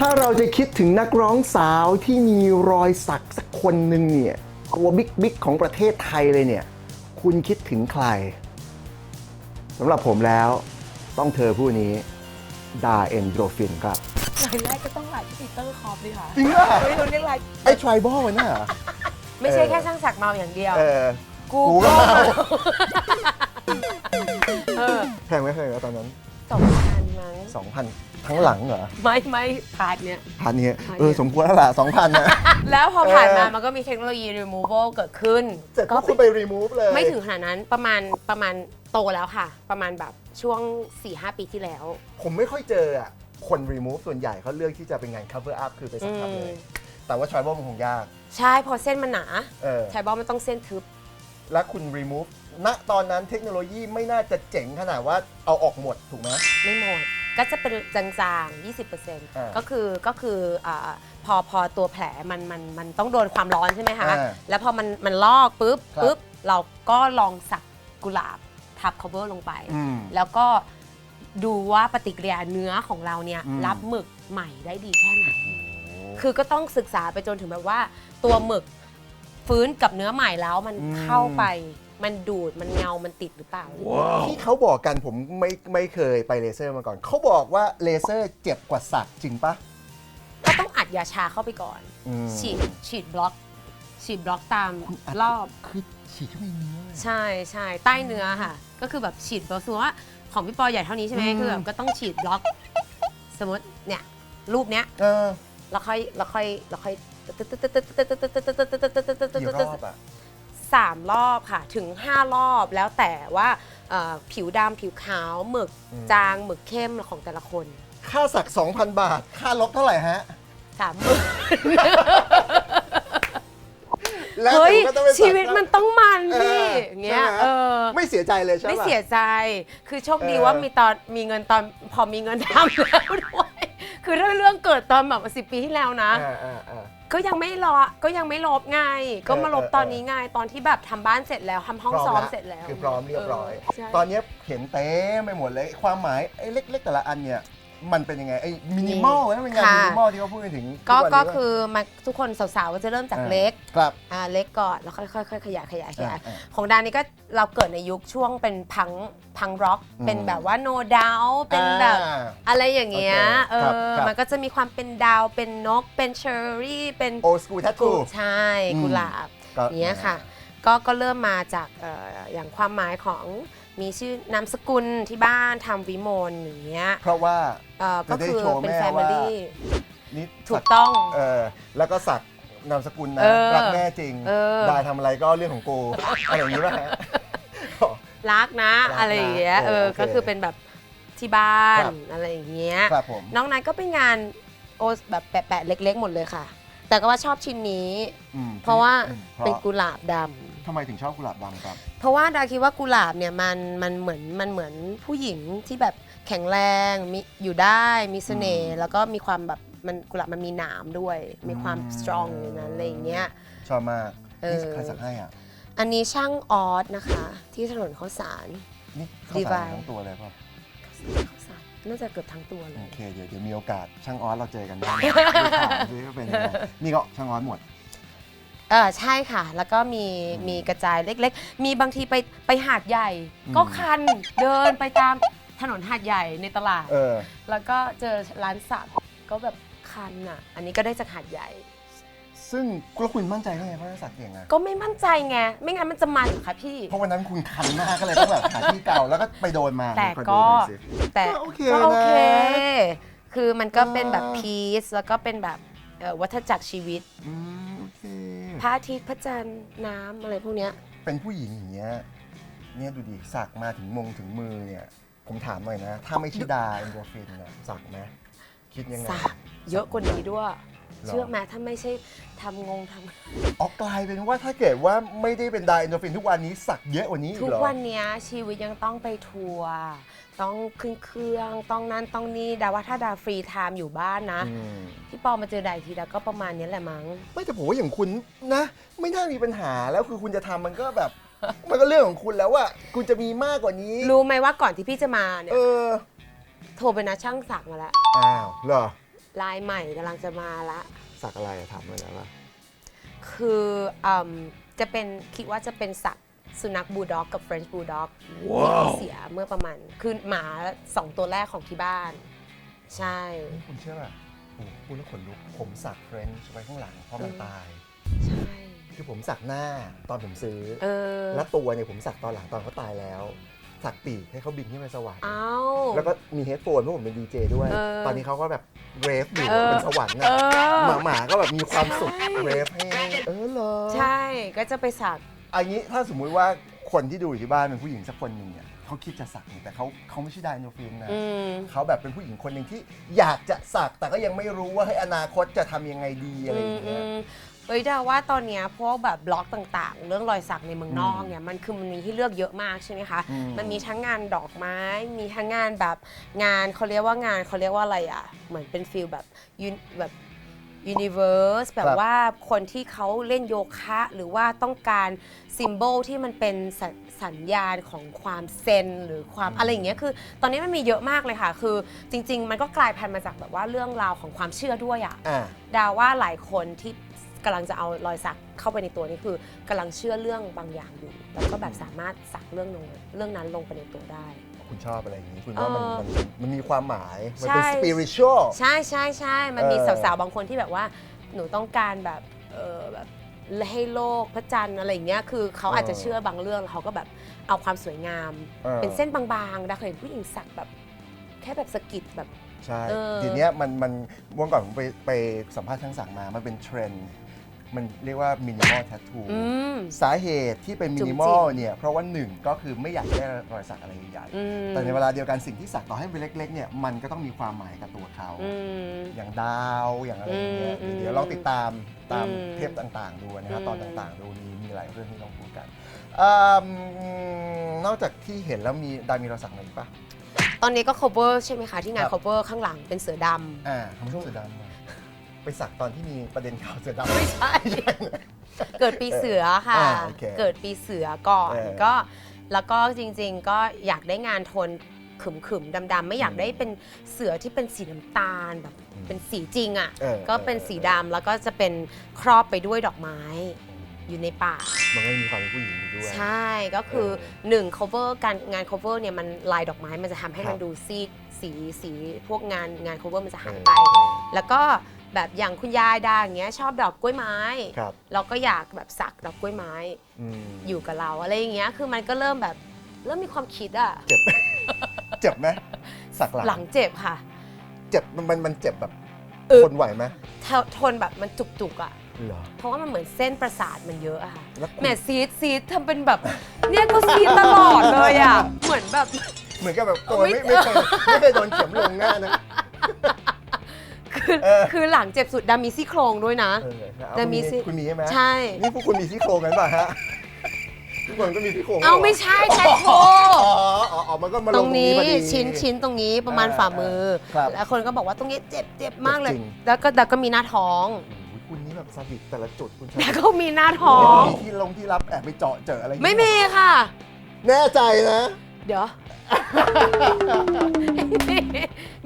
ถ้าเราจะคิดถึงนักร้องสาวที่มีรอยสักสักคนหนึ่งเนี่ยตัวบิ๊กของประเทศไทยเลยเนี่ยคุณคิดถึงใครสำหรับผมแล้วต้องเธอผู้นี้ดาเอนโดรฟินครับรายแรกก็ต้องหลายปีเตอร์คอปดิค่ะ จริงป่ะ ไม่รู้เรียกอะไร ไอ้ทริบอลน่ะ ไม่ใช่แค่ช่างสักเมาอย่างเดียว กูก็เมาแพงไหมตอนนั้น 2,000 มั้ง 2,000 ทั้งหลังเหรอ ไม่พาร์ทเนี้ย พันนี้สมควรแล้วล่ะ 2,000 นะ แล้วพอผ่านมามันก็มีเทคโนโลยี removal เกิดขึ้น เสร็จก็คุณไป remove เลย ไม่ถึงขนาดนั้นประมาณโตแล้วค่ะ ประมาณแบบช่วง 4-5 ปีที่แล้ว ผมไม่ค่อยเจออ่ะคน remove ส่วนใหญ่เขาเลือกที่จะเป็นงาน cover up คือไปสักทับเลย แต่ว่า tribal มันคงยาก ใช่พอเส้นมันหนา ใช่ ใช้บอลมันต้องเส้นทึบ แล้วคุณ remove ณตอนนั้นเทคโนโลยีไม่น่าจะเจ๋งขนาดว่าเอาออกหมดถูกไหม ไม่หมด ก็จะเป็นจางๆ 20%ก็คือพอตัวแผลมันต้องโดนความร้อนใช่ไหมคะ แล้วพอมันลอกปุ๊บเราก็ลองสักกุหลาบทับ cover ลงไป แล้วก็ดูว่าปฏิกิริยาเนื้อของเราเนี่ยรับหมึกใหม่ได้ดีแค่ไหน คือก็ต้องศึกษาไปจนถึงแบบว่าตัวหมึกฟื้นกับเนื้อใหม่แล้วมันเข้าไปมันดูดมันเงา มันติดหรือเปล่า ที่เขาบอกกันผมไม่เคยไปเลเซอร์มาก่อน เขาบอกว่าเลเซอร์เจ็บกว่าสักจริงปะ ก็ต้องอัดยาชาเข้าไปก่อน ฉีดบล็อกตามรอบ คือฉีดเข้าไปเนื้อ ใช่ใต้เนื้อค่ะ ก็คือแบบฉีดบล็อกสมมติว่าของพี่ปอใหญ่เท่านี้ใช่ไหมคือแบบก็ต้องฉีดบล็อก สมมติเนี่ยรูปเนี้ยแล้วค่อยกี่รอบอะ3 รอบค่ะถึง 5 รอบแล้วแต่ว่าผิวดำผิวขาวหมึกจางหมึกเข้มของแต่ละคน ค่าสัก 2,000 บาท ค่าลบเท่าไหร่ฮะ 30,000 แล้ว เฮ้ย ผมก็ต้องไปสัก ชีวิตมันต้องมันพี่อย่างเงี้ย ใช่ไหมไม่เสียใจเลยใช่ไหม ไม่เสียใจคือโชคดีว่ามีเงินตอนพอมีเงินทำแล้วด้วยคือถ้าเรื่องเกิดตอนแบบ10 ปีที่แล้วนะก็ยังไม่ลบไงก็มาลบตอนนี้ไงตอนที่แบบทำบ้านเสร็จแล้วทำห้องซ้อมเสร็จแล้วคือพร้อมเรียบร้อย ใช่ ตอนนี้เห็นเต็มไปหมดเลยความหมายไอ้เล็กๆแต่ละอันเนี่ยมันเป็นยังไงไอ้มินิมอลนะเป็นงานมินิมอลที่เขาพูดกันถึง ก็คือมาทุกคนสาวๆก็จะเริ่มจากเล็ก ครับ เล็กก่อนแล้วค่อยๆขยายของดานนี่ก็เราเกิดในยุคช่วงเป็นพังร็อกเป็นแบบว่า no doubt เป็นแบบอะไรอย่างเงี้ยมันก็จะมีความเป็นดาวเป็นนกเป็นเชอร์รี่เป็น โอสกูทัตทู ใช่กุหลาบเนี้ยค่ะก็เริ่มมาจากอย่างความหมายของมีชื่อนามสกุลที่บ้านทำวิมลอย่างเงี้ยเพราะว่าก็คือเป็น แม่ family นี่ ถูกต้อง แล้วก็สักนามสกุลนะรักแม่จริงได้ทำอะไรก็เรื่องของกูอะไรอย่างนี้ป่ะฮะ รักนะอะไรอย่างเงี้ยก็คือเป็นแบบที่บ้านอะไรอย่างเงี้ยน้องนายก็เป็นงานแบบแปะๆเล็กๆหมดเลยค่ะ แต่ก็ว่าชอบชิ้นนี้เพราะว่าเป็นกุหลาบดำทำไมถึงชอบกุหลาบดำครับเพราะว่าดาคิดว่ากุหลาบเนี่ยมันเหมือนผู้หญิงที่แบบแข็งแรงมีอยู่ได้มีเสน่ห์แล้วก็มีความแบบมันกุหลาบมันมีหนามด้วยมีความสตรองอยู่นั้นอะไรอย่างเงี้ยชอบมากนี่ใครสักให้อ่ะอันนี้ช่างออสนะคะที่ถนนข้าวสารนี่ข้าวสารทั้งตัวเลยป่ะข้าวสารน่าจะเกือบทั้งตัวเลยโอเคเดี๋ยวมีโอกาสช่างออสเราเจอกันได้ถามซิว่าเป็นยังไงนี่ก็ช่างออสหมดใช่ค่ะแล้วก็มีกระจายเล็กๆมีบางทีไปหาดใหญ่ก็คันเดินไปตามถนนหาดใหญ่ในตลาดแล้วก็เจอร้านสักก็แบบคันอ่ะอันนี้ก็ได้จากหาดใหญ่ซึ่งคุณมั่นใจได้ไงเพราะสักเก่งอะก็ไม่มั่นใจไงไม่งั้นมันจะมันค่ะพี่เพราะวันนั้นคุณคันมากก็เลยต้องแบบหาที่เก่าแล้วก็ไปโดนมาแต่ก็โอเคคือมันก็เป็นแบบพีซแล้วก็เป็นแบบวัฏจักรชีวิตพระอาทิตย์พระจันทร์น้ำอะไรพวกเนี้ยเป็นผู้หญิงอย่างเงี้ยเนี่ยดูดิสักมาถึงมือเนี่ยผมถามหน่อยนะถ้าไม่ใช่ดาเอนโดรฟินเนี่ยสักไหมคิดยังไงสักเยอะกว่านี้ด้วยเชื่อไหมถ้าไม่ใช่ทำกลายเป็นว่าถ้าเกิดว่าไม่ได้เป็นดาเอนโดรฟินทุกวันนี้สักเยอะกว่านี้อีกเหรอทุกวันนี้ชีวิตยังต้องไปทัวร์ต้องขึ้นเครื่องต้องนั่นต้องนี่ดาว่าถ้าดาฟรีไทม์อยู่บ้านนะพี่ปอมาเจอดาทีดาก็ประมาณนี้แหละมั้งไม่แต่ผมว่าอย่างคุณนะไม่น่ามีปัญหาแล้วคือคุณจะทำมันก็แบบ มันก็เรื่องของคุณแล้วอะคุณจะมีมากกว่านี้รู้ไหมว่าก่อนที่พี่จะมาเนี่ยโทรไปนะช่างสักมาแล้วอ้าวเหรอ ลายใหม่กำลังจะมาละ สักอะไรอะถามเลยแล้วว่า คือจะเป็นคิดว่าจะเป็นสักสุนัขบูลด็อกกับเฟรนช์บูลด็อกที่เสียเมื่อประมาณคือหมา2 ตัวแรกของที่บ้าน ใช่ คุณเชื่อป่ะโอ้พูดแล้วขนลุกผมสักเฟรนช์ไว้ข้างหลังเพราะมันตาย ใช่ คือผมสักหน้าตอนผมซื้อ อ แล้วตัวเนี่ยผมสักตอนหลังตอนเขาตายแล้ว สักปีกให้เขาบินขึ้นไปสวรรค์ อ้าว แล้วก็มีเฮดโฟนเพราะผมเป็นดีเจด้วย ตอนนี้เขาก็แบบเรฟอยู่ เออ เป็นสวรรค์นะหมาก็แบบมีความสุขเรฟให้เหรอ ใช่ก็จะไปสัก อันนี้ถ้าสมมุติว่าคนที่ดูอยู่ที่บ้านเป็นผู้หญิงสักคนหนึ่งเนี่ยเขาคิดจะสักเนี่ยแต่เขาไม่ใช่ไดโนฟินนะเขาแบบเป็นผู้หญิงคนหนึ่งที่อยากจะสักแต่ก็ยังไม่รู้ว่าให้ยอนาคตจะทำยังไงดีอะไรอย่างเงี้ย เฮ้ยดาว่าตอนเนี้ยพวกแบบบล็อกต่างๆ เรื่องรอยสักในเมืองนอกเนี่ยมันมีที่เลือกเยอะมากใช่ไหมคะ มันมีทั้งงานดอกไม้มีทั้งงานแบบงานเขาเรียกว่าอะไรอ่ะเหมือนเป็นฟิลแบบยูนิเวอร์สแบบว่าคนที่เขาเล่นโยคะหรือว่าต้องการซิมโบลที่มันเป็นสัญญาณของความเซนหรือความอะไรอย่างเงี้ยคือตอนนี้มันมีเยอะมากเลยค่ะคือจริงๆมันก็กลายพันธุ์มาจากแบบว่าเรื่องราวของความเชื่อด้วยอ่ะดาว่าหลายคนที่กำลังจะเอารอยสักเข้าไปในตัวนี้คือกำลังเชื่อเรื่องบางอย่างอยู่แล้วก็แบบสามารถสักเรื่องนั้นลงไปในตัวได้ คุณชอบอะไรอย่างนี้คุณว่ามันมีความหมายมันเป็น spiritual ใช่มันมีสาวๆบางคนที่แบบว่าหนูต้องการแบบแบบให้โลกพระจันทร์อะไรอย่างเงี้ยคือเขาอาจจะเชื่อบางเรื่องแล้วเขาก็แบบเอาความสวยงามเป็นเส้นบางๆดาเคยเห็นผู้หญิงสักแบบแค่แบบสะกิดแบบใช่ทีเนี้ยมันวันก่อนผมไปสัมภาษณ์ช่างสักมามันเป็นเทรนด์มันเรียกว่ามินิมอลแทททูสาเหตุที่เป็นมินิมอลเนี่ยเพราะว่าหนึ่งก็คือไม่อยากได้รอยสักอะไรใหญ่ๆแต่ในเวลาเดียวกันสิ่งที่สักต่อให้เป็นเล็กๆเนี่ยมันก็ต้องมีความหมายกับตัวเขาอย่างดาวอย่างอะไรอย่างเงี้ยเดี๋ยวลองติดตามเทปต่างๆดูนะครับตอนต่างๆดูมีหลายเรื่องที่ต้องพูดกันนอกจากที่เห็นแล้วมีรอยสักอะไรอีกปะตอนนี้ก็ cover ใช่ไหมคะที่งาน cover ข้างหลังเป็นเสือดำทำช่วงเสือดำไปสักตอนที่มีประเด็นข่าวเสือดำ ไม่ใช่ เกิดปีเสือค่ะ เกิดปีเสือก่อนก็แล้วก็จริงๆก็อยากได้งานโทนขึมๆดำๆไม่อยากได้เป็นเสือที่เป็นสีน้ำตาลแบบเป็นสีจริงอ่ะก็เป็นสีดำแล้วก็จะเป็นครอบไปด้วยดอกไม้อยู่ในป่ามันก็มีความเป็นผู้หญิงอยู่ด้วยใช่ก็คือ1 cover การงาน cover เนี่ยมันลายดอกไม้มันจะทำให้มันดูซีดสีพวกงาน cover มันจะหายไปแล้วก็แบบอย่างคุณยายดาอย่างเงี้ยชอบดอกกล้วยไม้เราก็อยากแบบสักดอกกล้วยไม้อยู่กับเราอะไรอย่างเงี้ยคือมันก็เริ่มมีความคิดอะเจ็บไหมสักหลังเจ็บค่ะเจ็บมันเจ็บแบบทนไหวไหมทนแบบมันจุกๆอะเพราะว่ามันเหมือนเส้นประสาทมันเยอะอะค่ะแหมซีดทำเป็นแบบเนี่ยก็ซีดตลอดเลยอะเหมือนกับแบบตัวไม่เคยโดนเข็มลงหน้านะคือหลังเจ็บสุดดามีซี่โครงด้วยนะดามีซี่คุณมีใช่ไหมใช่นี่พวกคุณมีซี่โครงกันป่ะฮะทุกคนก็มีซี่โครงไม่ใช่แททโทมันก็มาลงตรงนี้ชิ้นตรงนี้ประมาณฝ่ามือแล้วคนก็บอกว่าตรงนี้เจ็บมากเลยแล้วก็มีหน้าท้องคุณนี่แบบซาดิสแต่ละจุดคุณแล้วก็มีหน้าท้อง ที่รับแอบไปเจออะไรไม่มีค่ะแน่ใจนะเดี๋ยว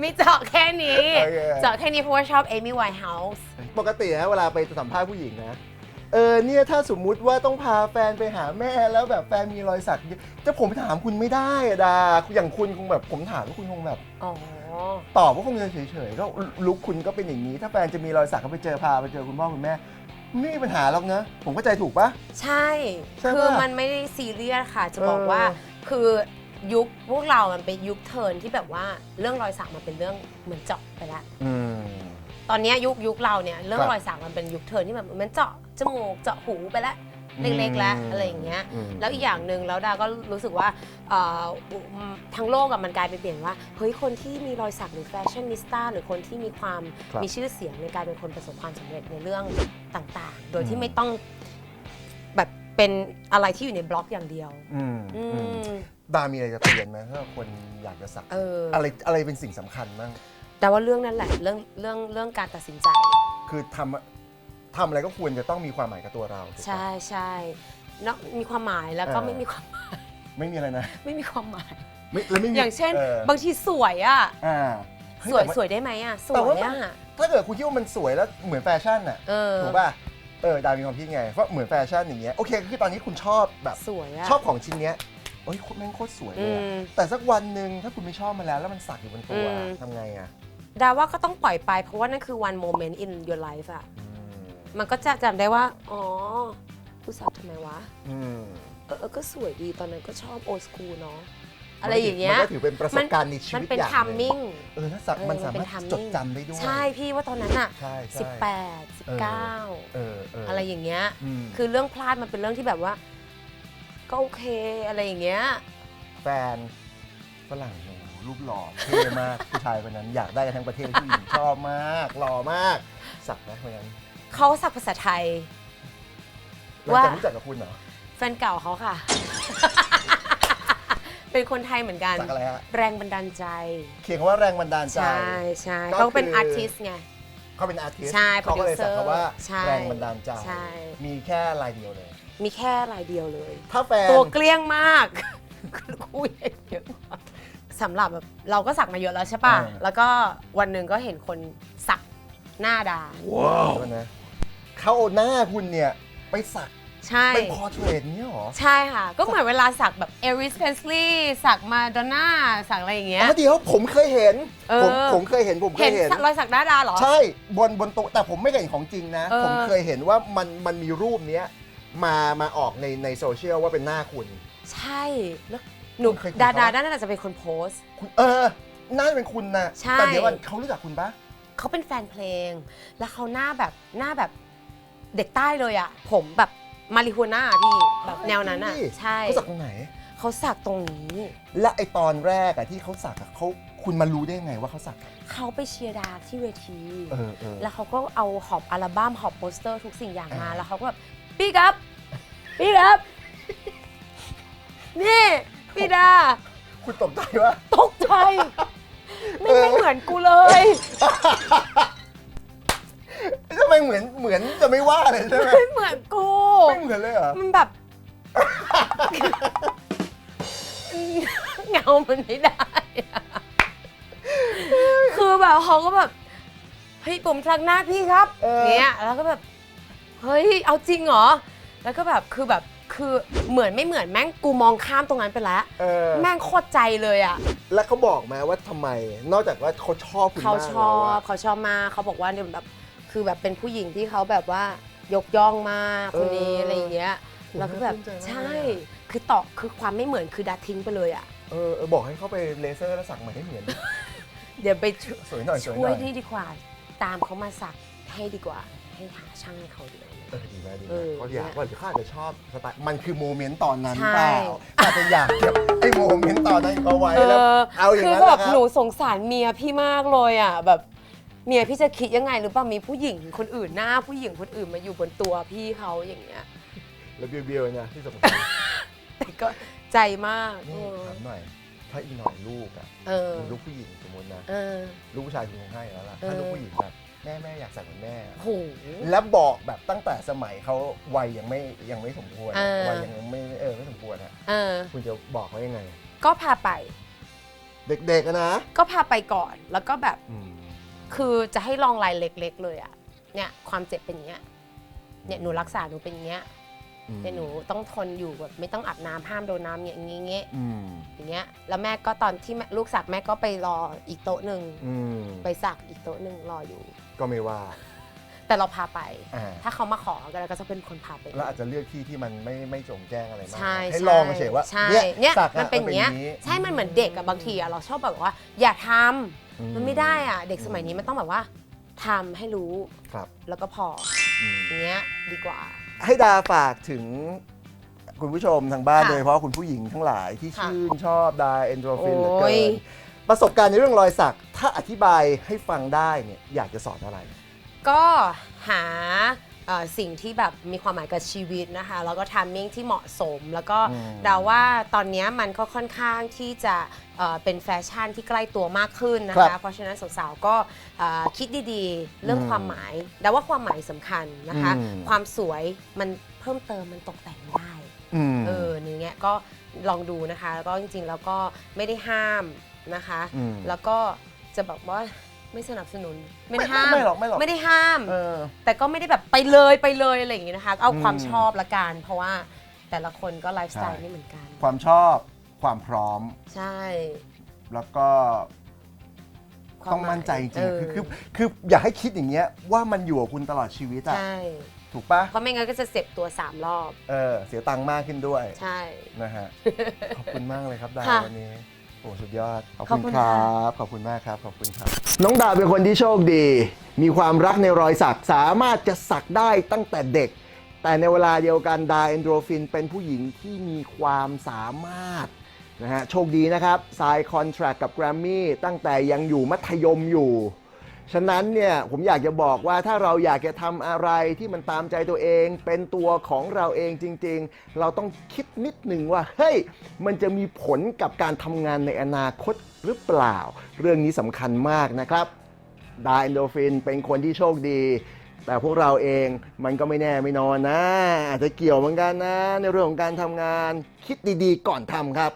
มีเจาะแค่นี้เจาะแค่นี้เพราะว่าชอบเอมี่ไวท์เฮาส์ปกตินะเวลาไปสัมภาษณ์ผู้หญิงนะเนี่ยถ้าสมมุติว่าต้องพาแฟนไปหาแม่แล้วแบบแฟนมีรอยสักจะผมถามคุณไม่ได้อะดาอย่างคุณคงแบบผมถามว่าคุณคงแบบตอบว่าคงจะเฉยๆก็ลุกคุณก็เป็นอย่างนี้ถ้าแฟนจะมีรอยสักก็ไปเจอคุณพ่อคุณแม่ไม่มีปัญหาหรอกนะผมเข้าใจถูกปะใช่คือมันไม่ได้ซีเรียสค่ะจะบอกว่าคือยุคพวกเรามันเป็นยุคเทิร์นที่แบบว่าเรื่องรอยสักมันเป็นเรื่องเหมือนเจาะไปแล้วตอนนี้ยุคเราเนี่ยเรื่องรอยสักมันเป็นยุคเทิร์นที่แบบมันเจาะจมูกเจาะหูไปแล้วเล็กๆแล้วอะไรอย่างเงี้ยแล้วอีกอย่างหนึ่งแล้วดาก็รู้สึกว่าทั้งโลกมันกลายไปเปลี่ยนว่าเฮ้ยคนที่มีรอยสักหรือแฟชั่นนิสต้าหรือคนที่มีชื่อเสียงในการเป็นคนประสบความสำเร็จในเรื่องต่างๆโดยที่ไม่ต้องแบบเป็นอะไรที่อยู่ในบล็อกอย่างเดียวดามีอะไรจะเตือนไหมถ้าคนอยากจะสักอะไรเป็นสิ่งสำคัญบ้างแต่ว่าเรื่องนั้นแหละเรื่องการตัดสินใจคือทำอะไรก็ควรจะต้องมีความหมายกับตัวเราใช่เนาะมีความหมายแล้วก็ไม่มีความหมายไม่มีอะไรนะไม่มีความหมายแล้วไม่มีอย่างเช่นบางทีสวยอ่ะสวยได้ไหมอ่ะสวยอ่ะ ถ้าเกิดคุณคิดว่ามันสวยแล้วเหมือนแฟชั่นอ่ะ ถูกป่ะดามีความคิดไงว่าเหมือนแฟชั่นอย่างเงี้ยโอเคคือตอนนี้คุณชอบแบบ สวยอะ ชอบของชิ้นเนี้ยโอ้ยแม่งโคตรสวยเลยอะแต่สักวันหนึ่งถ้าคุณไม่ชอบมันแล้วมันสักอยู่บนตัวทำไงอ่ะ ดาว่าก็ต้องปล่อยไปเพราะว่านั่นคือ one moment in your life อะมันก็จะจำได้ว่าอ๋อกูสักทำไมวะก็สวยดีตอนนั้นก็ชอบโอสคูลเนาะอะไรอย่างเงี้ยมันก็ถือเป็นประสบการณ์ในชีวิตอย่างหนึ่ง มันเป็นทัมมิ่ง ถ้าสักมันสามารถจดจำได้ด้วยใช่พี่ว่าตอนนั้นอะ ใช่ 18 19อะไรอย่างเงี้ย คือเรื่องพลาดมันเป็นเรื่องที่แบบว่า ก็โอเคอะไรอย่างเงี้ยแฟนฝรั่งโหรูปหล่อเท่มากผู้ชายคนนั้นอยากได้กันทั้งประเทศผู้หญิงชอบมากหล่อมากสักไหมคนนั้นเขาสักภาษาไทยว่ารู้จักกับคุณเหรอแฟนเก่าเขาค่ะ เป็นคนไทยเหมือนกันสักอะไรฮะแรงบันดาลใจเขียนว่าแรงบันดาลใจใช่เขาเป็นอาร์ติสต์ไงเขาเป็นอาร์ติสต์ใช่เขาก็เลยสักคำว่าแรงบันดาลใจ มีแค่ลายเดียวเลยมีแค่ลายเดียวเลยถ้าแฟนตัวเกลี้ยงมากคุยเยอะมากสำหรับแบบเราก็สักมาเยอะแล้วใช่ป่ะแล้วก็วันหนึ่งก็เห็นคนสักหน้าดาว้าวนะเขาเอาหน้าคุณเนี่ยไปสักใช่เป็นพอร์เทรตนี้หรอใช่ค่ะก็เหมือนเวลาสักแบบเอริสเพนสลีย์สักมาดอนน่าสักอะไรอย่างเงี้ยเดี๋ยวผมเคยเห็นผมเคยเห็นรอยสักหน้าดาเหรอใช่บนโต๊ะแต่ผมไม่เคยเห็นของจริงนะผมเคยเห็นว่ามันมีรูปเนี้ยมาออกในโซเชียลว่าเป็นหน้าคุณใช่แล้วหนูดาน่าจะเป็นคนโพสน่าจะเป็นคุณนะแต่เดี๋ยวเขารู้จักคุณปะเขาเป็นแฟนเพลงแล้วเขาหน้าแบบเด็กใต้เลยอ่ะผมแบบมาริโฮน่าพี่แบบแนวนั้นอ่ะใช่เขาสักตรงไหนเขาสักตรงนี้และไอตอนแรกอะที่เขาสักคุณมารู้ได้ยังไงว่าเขาสักเขาไปเชียร์ดาที่เวทีแล้วเขาก็เอาหอบอัลบั้มหอบโปสเตอร์ทุกสิ่งอย่างมาแล้วเขาก็แบบพี่ครับนี่พี่ดาคุณตกใจวะตกใจไม่เหมือนกูเลยทำไมเหมือนจะไม่ว่าเลยใช่ไหมไม่เหมือนกูไม่เหมือนเลยเหรอมันแบบเงามันไม่ได้คือแบบเขาก็แบบเฮ้ยผมสักหน้าพี่ครับเงี้ยแล้วก็แบบเฮ้ยเอาจริงเหรอแล้วก็แบบคือเหมือนไม่เหมือนแม่งกูมองข้ามตรงนั้นไปแล้วแม่งโคตรใจเลยอ่ะแล้วเขาบอกไหมว่าทำไมนอกจากว่าเขาชอบคุณมากเขาชอบมากเขาบอกว่าเนี่ยแบบคือแบบเป็นผู้หญิงที่เขาแบบว่ายกย่องมากคนนี้อะไรอย่างเงี้ยแล้วก็แบบใช่คือความไม่เหมือนคือดัดทิ้งไปเลยอ่ะบอกให้เขาไปเลเซอร์แล้วสักใหม่ให้เหมือนเดี๋ยวไปสวยหน่อยช่วยดีกว่าตามเขามาสักให้ดีกว่าให้หาช่างให้เขาดีดีมากเพราะอยากว่าเขาอาจจะชอบสไตล์มันคือโมเมนต์ตอนนั้นเปล่าอาจจะอยากเก็บไอ้โมเมนต์ตอนนั้นเอาไว้แล้วเอาอย่างนั้นคือแบบหนูสงสารเมียพี่มากเลยอ่ะแบบเมียพี่จะคิดยังไงหรือเปล่ามีผู้หญิงคนอื่นหน้าผู้หญิงคนอื่นมาอยู่บนตัวพี่เขาอย่างเงี้ยแล้วเบี้ยวๆนะที่สมมติแต่ก็ใจมากถามหน่อยถ้าอีหน่อยลูกอ่ะลูกผู้หญิงสมมตินะลูกผู้ชายคงให้แล้วล่ะถ้าลูกผู้หญิงแบบแม่อยากสักเหมือนแม่แล้วบอกแบบตั้งแต่สมัยเขาวัยยังไม่สมควรวัยยังไม่สมควรฮะคุณจะบอกเขายังไงก็พาไปเด็กๆนะก็พาไปก่อนแล้วก็แบบคือจะให้ลองลายเล็กๆเลยอ่ะเนี่ยความเจ็บเป็นอย่างเงี้ยเนี่ยหนูรักษาหนูเป็นอย่างเงี้ยเนี่ยหนูต้องทนอยู่แบบไม่ต้องอาบน้ำห้ามโดนน้ำอย่างเงี้ยอย่างเงี้ยแล้วแม่ก็ตอนที่ลูกสักแม่ก็ไปรออีกโต๊ะหนึ่งไปสักอีกโต๊ะหนึ่งรออยู่ก็ไม่ว่าแต่เราพาไปถ้าเขามาขอก็จะเป็นคนพาไปแล้วอาจจะเลือกที่มันไม่จงแจ้งอะไรมากให้ลองเฉยว่าเนี่ยมันเป็นอย่างเงี้ยใช่มันเหมือนเด็กอะบางทีอะเราชอบแบบว่าอย่าทำมันไม่ได้อะเด็กสมัยนี้มันต้องแบบว่าทำให้รู้แล้วก็พออย่างเงี้ยดีกว่าให้ดาฝากถึงคุณผู้ชมทางบ้านโดยเฉพาะคุณผู้หญิงทั้งหลายที่ชื่นชอบดาเอนโดรฟินเหลือเกินประสบการณ์ในเรื่องรอยสักถ้าอธิบายให้ฟังได้เนี่ยอยากจะสอนอะไรก็หาสิ่งที่แบบมีความหมายกับชีวิตนะคะแล้วก็ทัมมิ่งที่เหมาะสมแล้วก็เดาว่าตอนนี้มันก็ค่อนข้างที่จะเป็นแฟชั่นที่ใกล้ตัวมากขึ้นนะคะเพราะฉะนั้นสาวๆก็คิดดีๆเรื่องความหมายเดาว่าความหมายสำคัญนะคะความสวยมันเพิ่มเติมมันตกแต่งได้นี่เงี้ยก็ลองดูนะคะแล้วก็จริงๆแล้วก็ไม่ได้ห้ามนะคะแล้วก็จะบอกว่า ไม่สนับสนุนไม่ได้ห้าม ไม่หรอกไม่ได้ห้าม เออ แต่ก็ไม่ได้แบบไปเลยอะไรอย่างงี้นะคะเอาความชอบละกันเพราะว่าแต่ละคนก็ไลฟ์สไตล์ไม่เหมือนกัน ความชอบความพร้อม ใช่ แล้วก็ต้องมั่นใจจริงๆคืออยากให้คิดอย่างเงี้ยว่ามันอยู่กับคุณตลอดชีวิตอะ ใช่ ถูกปะ เพราะไม่งั้นก็จะเจ็บตัว3 รอบ เสียตังค์มากขึ้นด้วย ใช่ นะฮะ ขอบคุณมากเลยครับดาว ค่ะ วันนี้โอ้สุดยอด ขอบ ขอบ คุ คุณ ณ ครั ค่ะ บ ขอบคุณมากครับ ขอบคุณครับ น้องดาวเป็นคนที่โชคดี มีความรักในรอยสัก สามารถจะสักได้ตั้งแต่เด็ก แต่ในเวลาเดียวกันดาเอนโดรฟินเป็นผู้หญิงที่มีความสามารถนะฮะ โชคดีนะครับ sign contract กับ Grammy ตั้งแต่ยังอยู่มัธยมอยู่ ฉะนั้นเนี่ยผมอยากจะบอกว่าถ้าเราอยากจะทำอะไรที่มันตามใจตัวเองเป็นตัวของเราเองจริงๆ เราต้องคิดนิดหนึ่งว่าเฮ้ยมันจะมีผลกับการทำงานในอนาคตหรือเปล่า เรื่องนี้สำคัญมากนะครับดาเอนโดรฟินเป็นคนที่โชคดี แต่พวกเราเองมันก็ไม่แน่ไม่นอนนะอาจจะเกี่ยวเหมือนกันนะในเรื่องของการทำงานคิดดีๆก่อนทำครับ